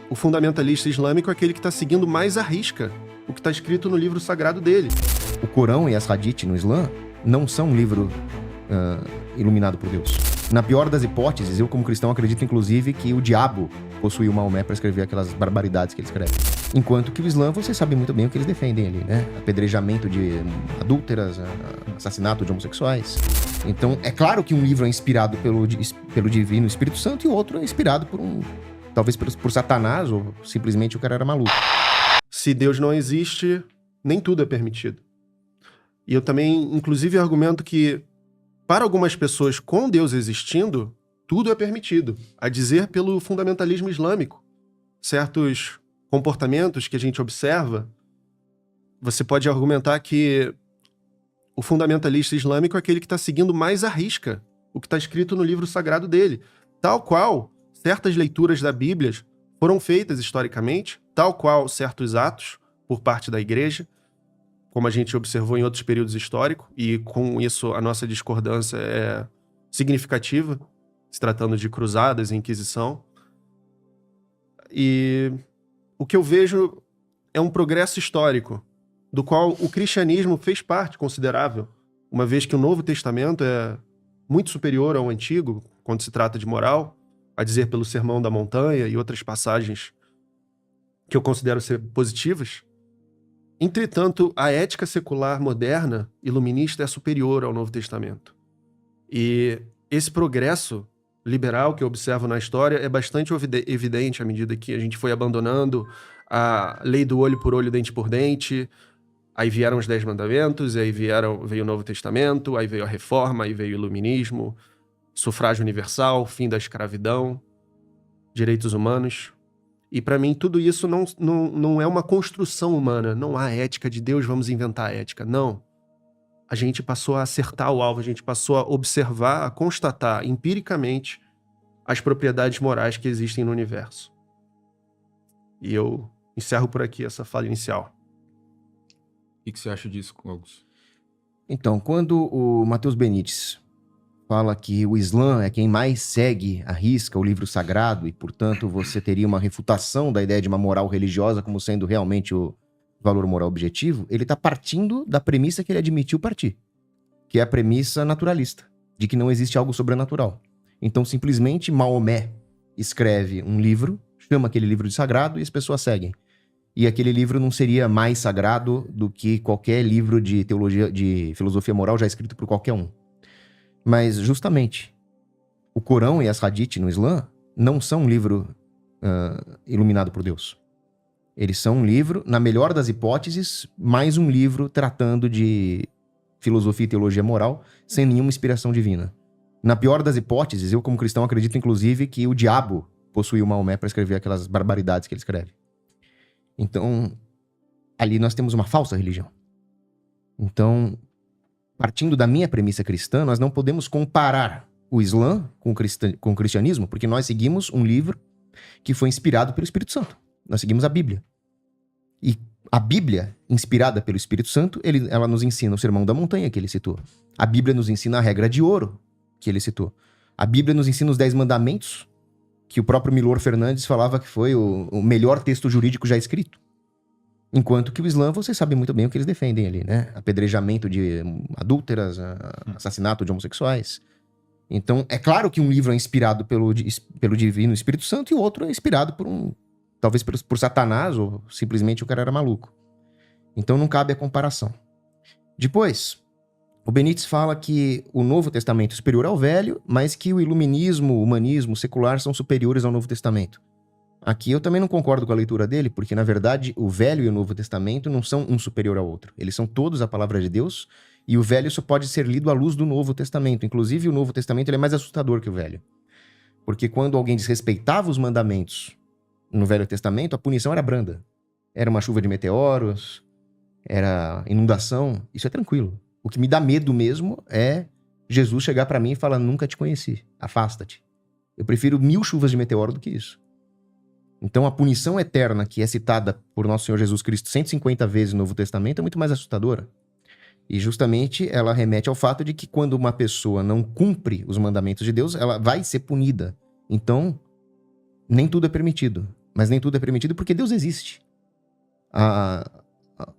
o fundamentalista islâmico é aquele que está seguindo mais à risca o que está escrito no livro sagrado dele. O Corão e as Hadith no Islã não são um livro iluminado por Deus. Na pior das hipóteses, eu como cristão acredito inclusive que o diabo possuiu Maomé para escrever aquelas barbaridades que ele escreve. Enquanto que o Islã, vocês sabem muito bem o que eles defendem ali, né? Apedrejamento de adúlteras, assassinato de homossexuais. Então, é claro que um livro é inspirado pelo divino Espírito Santo e o outro é inspirado talvez por Satanás, ou simplesmente o cara era maluco. Se Deus não existe, nem tudo é permitido. E eu também, inclusive, argumento que, para algumas pessoas com Deus existindo, tudo é permitido. A dizer pelo fundamentalismo islâmico. Certos comportamentos que a gente observa, você pode argumentar que o fundamentalista islâmico é aquele que está seguindo mais à risca o que está escrito no livro sagrado dele. Tal qual certas leituras da Bíblia foram feitas historicamente, tal qual certos atos por parte da igreja, como a gente observou em outros períodos históricos, e com isso a nossa discordância é significativa, se tratando de cruzadas e inquisição. E o que eu vejo é um progresso histórico, do qual o cristianismo fez parte considerável, uma vez que o Novo Testamento é muito superior ao Antigo, quando se trata de moral, a dizer pelo Sermão da Montanha e outras passagens que eu considero ser positivas. Entretanto, a ética secular moderna, iluminista, é superior ao Novo Testamento. E esse progresso liberal que eu observo na história é bastante evidente à medida que a gente foi abandonando a lei do olho por olho, dente por dente. Aí vieram os 10 mandamentos, aí veio o Novo Testamento, aí veio a Reforma, aí veio o Iluminismo, sufrágio universal, fim da escravidão, direitos humanos. E para mim tudo isso não é uma construção humana, não há ética de Deus, vamos inventar a ética. Não. A gente passou a acertar o alvo, a gente passou a observar, a constatar empiricamente as propriedades morais que existem no universo. E eu encerro por aqui essa fala inicial. O que você acha disso, Augusto? Então, quando o Matheus Benites fala que o Islã é quem mais segue à risca o livro sagrado e, portanto, você teria uma refutação da ideia de uma moral religiosa como sendo realmente o valor moral objetivo, ele está partindo da premissa que ele admitiu partir, que é a premissa naturalista, de que não existe algo sobrenatural. Então, simplesmente, Maomé escreve um livro, chama aquele livro de sagrado e as pessoas seguem. E aquele livro não seria mais sagrado do que qualquer livro de teologia, de filosofia moral já escrito por qualquer um. Mas, justamente, o Corão e as Hadith no Islã não são um livro iluminado por Deus. Eles são um livro, na melhor das hipóteses, mais um livro tratando de filosofia e teologia moral, sem nenhuma inspiração divina. Na pior das hipóteses, eu como cristão acredito, inclusive, que o diabo possuiu Maomé para escrever aquelas barbaridades que ele escreve. Então, ali nós temos uma falsa religião. Então, partindo da minha premissa cristã, nós não podemos comparar o Islã com o cristianismo, porque nós seguimos um livro que foi inspirado pelo Espírito Santo. Nós seguimos a Bíblia. E a Bíblia, inspirada pelo Espírito Santo, ela nos ensina o Sermão da Montanha, que ele citou. A Bíblia nos ensina a regra de ouro, que ele citou. A Bíblia nos ensina os 10 mandamentos, que o próprio Milor Fernandes falava que foi o melhor texto jurídico já escrito. Enquanto que o Islã, vocês sabem muito bem o que eles defendem ali, né? Apedrejamento de adúlteras, assassinato de homossexuais. Então, é claro que um livro é inspirado pelo divino Espírito Santo e o outro é inspirado talvez por Satanás, ou simplesmente o cara era maluco. Então não cabe a comparação. Depois, o Benites fala que o Novo Testamento é superior ao Velho, mas que o iluminismo, o humanismo, o secular são superiores ao Novo Testamento. Aqui eu também não concordo com a leitura dele, porque na verdade o Velho e o Novo Testamento não são um superior ao outro. Eles são todos a palavra de Deus, e o Velho só pode ser lido à luz do Novo Testamento. Inclusive o Novo Testamento ele é mais assustador que o Velho. Porque quando alguém desrespeitava os mandamentos no Velho Testamento, a punição era branda. Era uma chuva de meteoros, era inundação, isso é tranquilo. O que me dá medo mesmo é Jesus chegar pra mim e falar, nunca te conheci, afasta-te. Eu prefiro 1000 chuvas de meteoro do que isso. Então a punição eterna que é citada por nosso Senhor Jesus Cristo 150 vezes no Novo Testamento é muito mais assustadora. E justamente ela remete ao fato de que quando uma pessoa não cumpre os mandamentos de Deus, ela vai ser punida. Então, nem tudo é permitido. mas nem tudo é permitido porque Deus existe.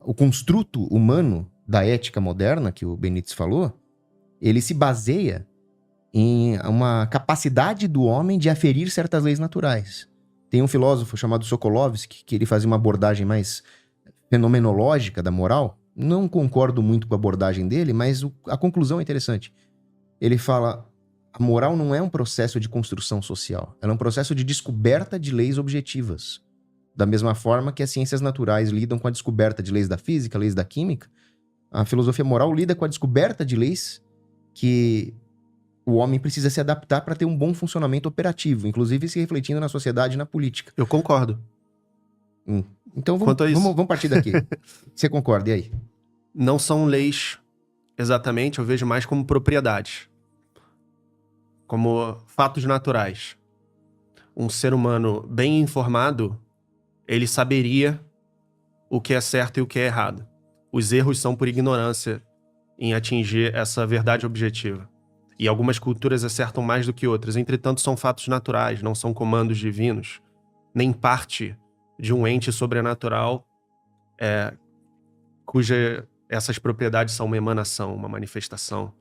O construto humano da ética moderna, que o Benítez falou, ele se baseia em uma capacidade do homem de aferir certas leis naturais. Tem um filósofo chamado Sokolovsky, que ele fazia uma abordagem mais fenomenológica da moral. Não concordo muito com a abordagem dele, mas a conclusão é interessante. Ele fala, a moral não é um processo de construção social, ela é um processo de descoberta de leis objetivas. Da mesma forma que as ciências naturais lidam com a descoberta de leis da física, leis da química, a filosofia moral lida com a descoberta de leis que o homem precisa se adaptar para ter um bom funcionamento operativo, inclusive se refletindo na sociedade e na política. Eu concordo. Então Quanto a isso, vamos partir daqui. Você concorda? E aí? não são leis exatamente, eu vejo mais como propriedades. Como fatos naturais. Um ser humano bem informado, ele saberia o que é certo e o que é errado. Os erros são por ignorância em atingir essa verdade objetiva. E algumas culturas acertam mais do que outras. Entretanto, são fatos naturais, não são comandos divinos, nem parte de um ente sobrenatural cuja essas propriedades são uma emanação, uma manifestação.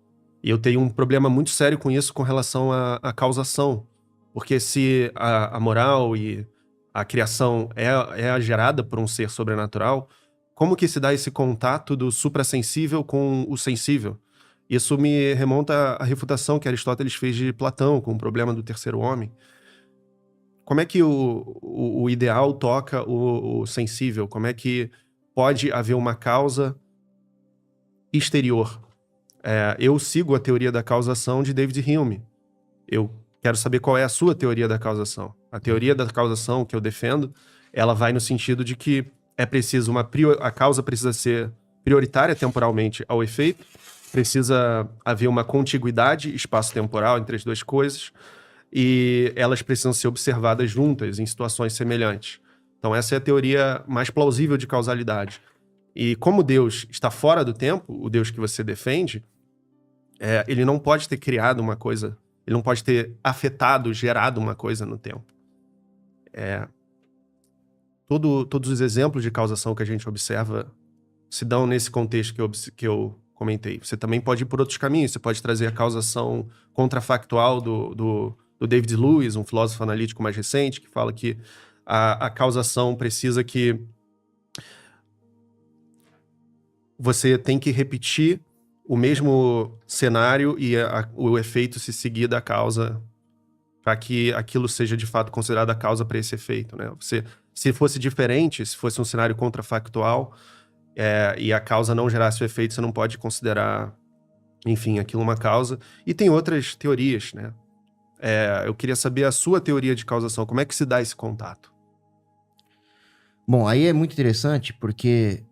E eu tenho um problema muito sério com isso com relação à causação. Porque se a moral e a criação é gerada por um ser sobrenatural, como que se dá esse contato do suprassensível com o sensível? Isso me remonta à refutação que Aristóteles fez de Platão com o problema do terceiro homem. Como é que o ideal toca o sensível? Como é que pode haver uma causa exterior? Eu sigo a teoria da causação de David Hume. Eu quero saber qual é a sua teoria da causação. A teoria da causação que eu defendo, ela vai no sentido de que é preciso a causa precisa ser prioritária temporalmente ao efeito, precisa haver uma contiguidade espaço-temporal entre as duas coisas, e elas precisam ser observadas juntas em situações semelhantes. Então essa é a teoria mais plausível de causalidade. E como Deus está fora do tempo, o Deus que você defende, ele não pode ter criado uma coisa, ele não pode ter afetado, gerado uma coisa no tempo. Todos os exemplos de causação que a gente observa se dão nesse contexto que eu comentei. Você também pode ir por outros caminhos, você pode trazer a causação contrafactual do David Lewis, um filósofo analítico mais recente, que fala que a causação precisa que você tem que repetir o mesmo cenário e o efeito se seguir da causa para que aquilo seja de fato considerado a causa para esse efeito, né? Se fosse diferente, se fosse um cenário contrafactual e a causa não gerasse o efeito, você não pode considerar, enfim, aquilo uma causa. E tem outras teorias, né? Eu queria saber a sua teoria de causação. Como é que se dá esse contato? Bom, aí é muito interessante porque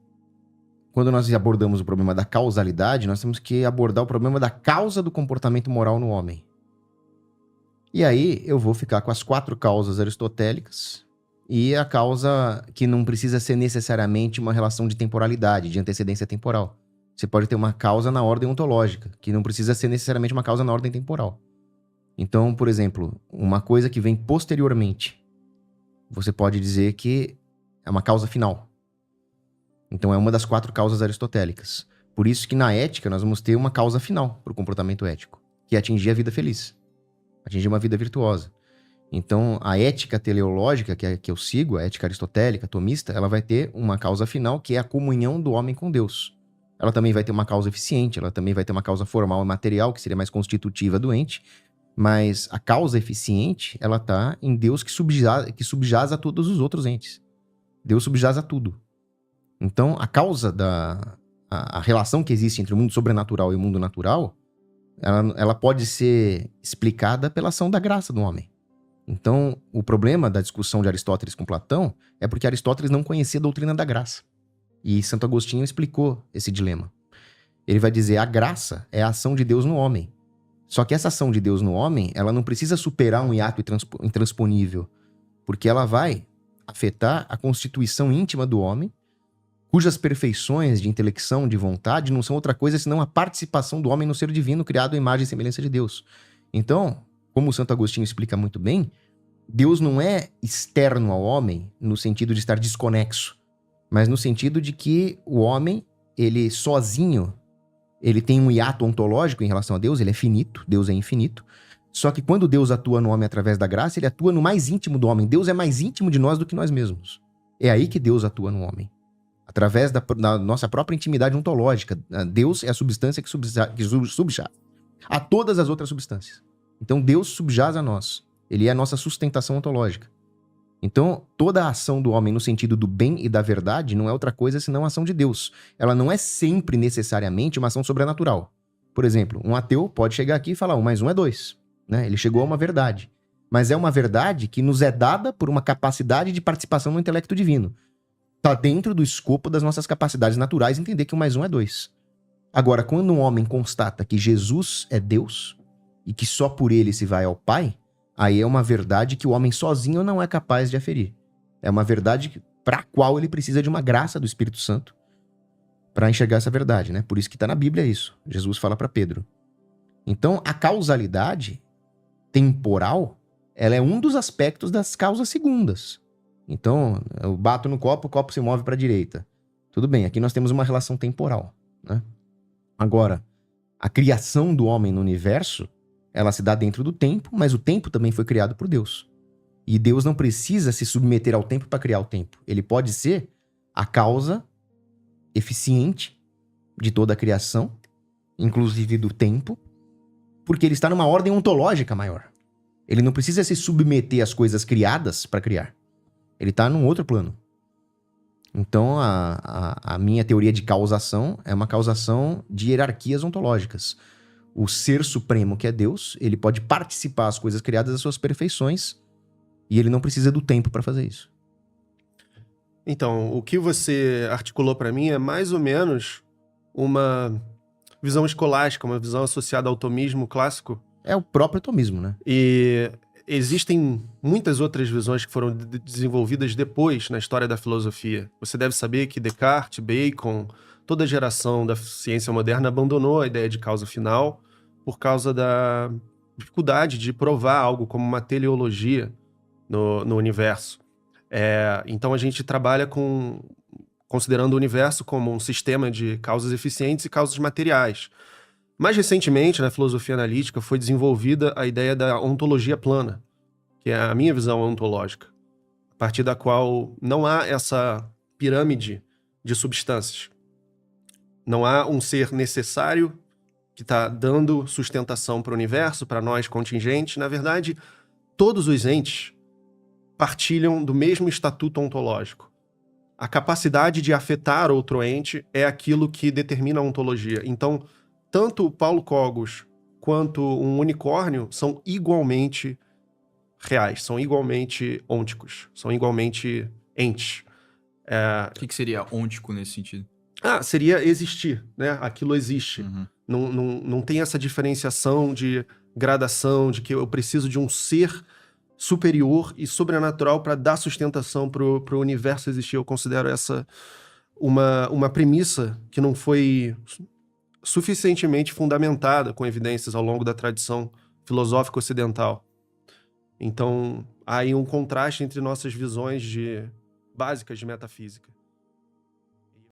quando nós abordamos o problema da causalidade, nós temos que abordar o problema da causa do comportamento moral no homem. E aí eu vou ficar com as 4 causas aristotélicas e a causa que não precisa ser necessariamente uma relação de temporalidade, de antecedência temporal. Você pode ter uma causa na ordem ontológica, que não precisa ser necessariamente uma causa na ordem temporal. Então, por exemplo, uma coisa que vem posteriormente, você pode dizer que é uma causa final. Então é uma das 4 causas aristotélicas. Por isso que na ética nós vamos ter uma causa final para o comportamento ético, que é atingir a vida feliz, atingir uma vida virtuosa. Então a ética teleológica que eu sigo, a ética aristotélica, tomista, ela vai ter uma causa final que é a comunhão do homem com Deus. Ela também vai ter uma causa eficiente, ela também vai ter uma causa formal e material, que seria mais constitutiva do ente, mas a causa eficiente, ela está em Deus que subjaz a todos os outros entes. Deus subjaz a tudo. Então, a causa a relação que existe entre o mundo sobrenatural e o mundo natural, ela pode ser explicada pela ação da graça do homem. Então, o problema da discussão de Aristóteles com Platão é porque Aristóteles não conhecia a doutrina da graça. E Santo Agostinho explicou esse dilema. Ele vai dizer, a graça é a ação de Deus no homem. Só que essa ação de Deus no homem, ela não precisa superar um hiato intransponível, porque ela vai afetar a constituição íntima do homem, cujas perfeições de intelecção, de vontade, não são outra coisa senão a participação do homem no ser divino criado à imagem e semelhança de Deus. Então, como o Santo Agostinho explica muito bem, Deus não é externo ao homem no sentido de estar desconexo, mas no sentido de que o homem, ele sozinho, ele tem um hiato ontológico em relação a Deus, ele é finito, Deus é infinito. Só que quando Deus atua no homem através da graça, ele atua no mais íntimo do homem. Deus é mais íntimo de nós do que nós mesmos. É aí que Deus atua no homem. Através da nossa própria intimidade ontológica. Deus é a substância que subjaz a todas as outras substâncias. Então Deus subjaz a nós. Ele é a nossa sustentação ontológica. Então, toda a ação do homem no sentido do bem e da verdade não é outra coisa senão a ação de Deus. Ela não é sempre necessariamente uma ação sobrenatural. Por exemplo, um ateu pode chegar aqui e falar 1 mais 1 é 2. Né? Ele chegou a uma verdade. Mas é uma verdade que nos é dada por uma capacidade de participação no intelecto divino. Está dentro do escopo das nossas capacidades naturais entender que 1 mais 1 é 2. Agora, quando um homem constata que Jesus é Deus e que só por ele se vai ao Pai, aí é uma verdade que o homem sozinho não é capaz de aferir. É uma verdade para a qual ele precisa de uma graça do Espírito Santo para enxergar essa verdade, né? Por isso que está na Bíblia isso. Jesus fala para Pedro. Então, a causalidade temporal, ela é um dos aspectos das causas segundas. Então, eu bato no copo, o copo se move para a direita. Tudo bem, aqui nós temos uma relação temporal, né? Agora, a criação do homem no universo, ela se dá dentro do tempo, mas o tempo também foi criado por Deus. E Deus não precisa se submeter ao tempo para criar o tempo. Ele pode ser a causa eficiente de toda a criação, inclusive do tempo, porque ele está numa ordem ontológica maior. Ele não precisa se submeter às coisas criadas para criar. Ele está num outro plano. Então, a minha teoria de causação é uma causação de hierarquias ontológicas. O ser supremo, que é Deus, ele pode participar das coisas criadas das suas perfeições e ele não precisa do tempo para fazer isso. Então, o que você articulou para mim é mais ou menos uma visão escolástica, uma visão associada ao tomismo clássico. É o próprio atomismo, né? E existem muitas outras visões que foram desenvolvidas depois na história da filosofia. Você deve saber que Descartes, Bacon, toda a geração da ciência moderna abandonou a ideia de causa final por causa da dificuldade de provar algo como uma teleologia no universo. Então a gente trabalha considerando o universo como um sistema de causas eficientes e causas materiais. Mais recentemente, na filosofia analítica, foi desenvolvida a ideia da ontologia plana, que é a minha visão ontológica, a partir da qual não há essa pirâmide de substâncias. Não há um ser necessário que está dando sustentação para o universo, para nós contingentes. Na verdade, todos os entes partilham do mesmo estatuto ontológico. A capacidade de afetar outro ente é aquilo que determina a ontologia. Então, tanto o Paulo Cogos quanto um unicórnio são igualmente reais, são igualmente ônticos, são igualmente entes. O que seria ôntico nesse sentido? Seria existir, né? Aquilo existe. Uhum. Não tem essa diferenciação de gradação, de que eu preciso de um ser superior e sobrenatural para dar sustentação para o universo existir. Eu considero essa uma premissa que não foi suficientemente fundamentada com evidências ao longo da tradição filosófica ocidental. Então, há aí um contraste entre nossas visões básicas de metafísica.